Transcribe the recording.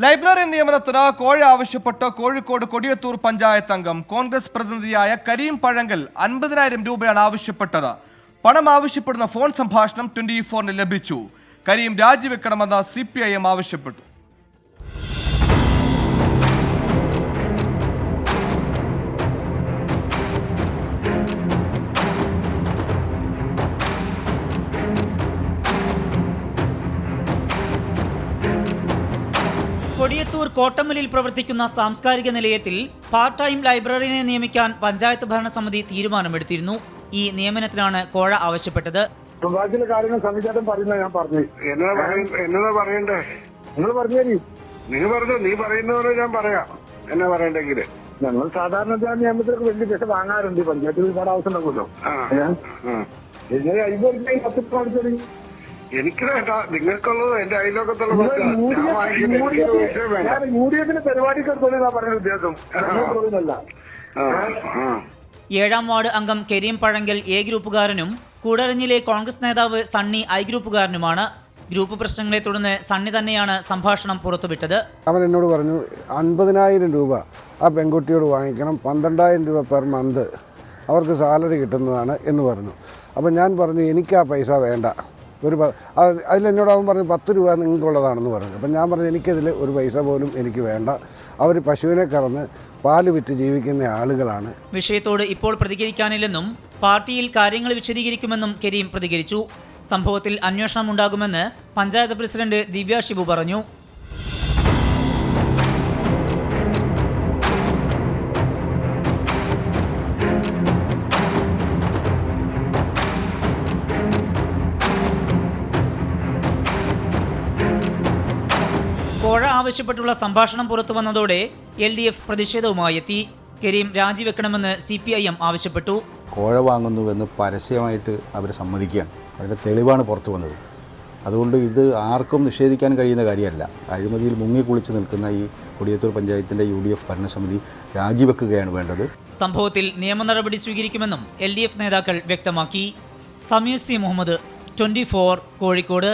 Library നിയമനത്തിന് കോഴ ആവശ്യപ്പെട്ട് കോഴിക്കോട് കൊടിയത്തൂർ പഞ്ചായത്ത് അംഗം കോൺഗ്രസ് പ്രതിനിധിയായ കരീം പഴങ്കൽ 50,000 രൂപയാണ് ആവശ്യപ്പെട്ടത്. പണം ആവശ്യപ്പെടുന്ന ഫോൺ സംഭാഷണം 24-ന് ലഭിച്ചു. കരീം രാജിവെക്കണമെന്ന് CPIM ആവശ്യപ്പെട്ടു. കൊടിയത്തൂർ കോട്ടമ്മലിൽ പ്രവർത്തിക്കുന്ന സാംസ്കാരിക നിലയത്തിൽ പാർട്ട് ടൈം ലൈബ്രറിനെ നിയമിക്കാൻ പഞ്ചായത്ത് ഭരണസമിതി തീരുമാനമെടുത്തിരുന്നു. ഈ നിയമനത്തിനാണ് കോഴ ആവശ്യപ്പെട്ടത്. കാര്യങ്ങൾ സംവിധാനം പറയുന്നത് ഞാൻ പറഞ്ഞു. എന്നതാ പറയണ്ടേ? നിങ്ങൾ പറഞ്ഞേരി. നീ പറയുന്നവരെ ഞാൻ പറയാം. എന്നാ പറയണ്ടെങ്കിൽ ഞങ്ങൾ സാധാരണ നിയമത്തിലൊക്കെ വലിയ പൈസ വാങ്ങാറുണ്ട്. പഞ്ചായത്തിൽ ഒരുപാട് ആവശ്യം ഉണ്ടാക്കുമല്ലോ. എനിക്ക് വേണ്ട, നിങ്ങൾക്കുള്ളത് എന്റെ അയൽവക്കത്തുള്ള യൂഡിഎഫിന്റെ പരിപാടിക്ക് പറഞ്ഞ ഉദ്ദേശം. 7ാം വാർഡ് അംഗം കരീം പഴങ്കൽ A ഗ്രൂപ്പുകാരനും കൂടരഞ്ഞിലെ കോൺഗ്രസ് നേതാവ് സണ്ണി I ഗ്രൂപ്പുകാരനുമാണ്. ഗ്രൂപ്പ് പ്രശ്നങ്ങളെ തുടർന്ന് സണ്ണി തന്നെയാണ് സംഭാഷണം പുറത്തുവിട്ടത്. അവൻ എന്നോട് പറഞ്ഞു 50,000 രൂപ ആ പെൺകുട്ടിയോട് വാങ്ങിക്കണം, 12,000 രൂപ പെർ മന്ത് അവർക്ക് സാലറി കിട്ടുന്നതാണ് എന്ന് പറഞ്ഞു. അപ്പം ഞാൻ പറഞ്ഞു എനിക്ക് ആ പൈസ വേണ്ട, അതിലെന്നോട് അവൻ പറഞ്ഞു 10 രൂപ നിങ്ങൾക്കുള്ളതാണെന്ന് പറഞ്ഞു. അപ്പം ഞാൻ പറഞ്ഞു എനിക്കതിൽ ഒരു പൈസ പോലും എനിക്ക് വേണ്ട, അവർ പശുവിനെ കറന്ന് പാല് വിറ്റ് ജീവിക്കുന്ന ആളുകളാണ്. വിഷയത്തോട് ഇപ്പോൾ പ്രതികരിക്കാനില്ലെന്നും പാർട്ടിയിൽ കാര്യങ്ങൾ വിശദീകരിക്കുമെന്നും കരീം പ്രതികരിച്ചു. സംഭവത്തിൽ അന്വേഷണം ഉണ്ടാകുമെന്ന് പഞ്ചായത്ത് പ്രസിഡന്റ് ദിവ്യ ഷിബു പറഞ്ഞു. കോഴ ആവശ്യപ്പെട്ടുള്ള സംഭാഷണം പുറത്തു വന്നതോടെ LDF പ്രതിഷേധവുമായി എത്തി. കരീം രാജിവെക്കണമെന്ന് CPIM ആവശ്യപ്പെട്ടു. കോഴ വാങ്ങുന്നുവെന്ന് പരസ്യമായിട്ട് അവർ സമ്മതിക്കുകയാണ്. അതിൻ്റെ തെളിവാണ് പുറത്തു വന്നത്. അതുകൊണ്ട് ഇത് ആർക്കും നിഷേധിക്കാൻ കഴിയുന്ന കാര്യമല്ല. അഴിമതിയിൽ മുങ്ങിക്കുളിച്ച് നിൽക്കുന്ന ഈ കൊടിയത്തൂർ പഞ്ചായത്തിൻ്റെ UDF ഭരണസമിതി രാജിവെക്കുകയാണ് വേണ്ടത്. സംഭവത്തിൽ നിയമ നടപടി സ്വീകരിക്കുമെന്നും LDF നേതാക്കൾ വ്യക്തമാക്കി. സമീർ C. മുഹമ്മദ്, 24 കോഴിക്കോട്.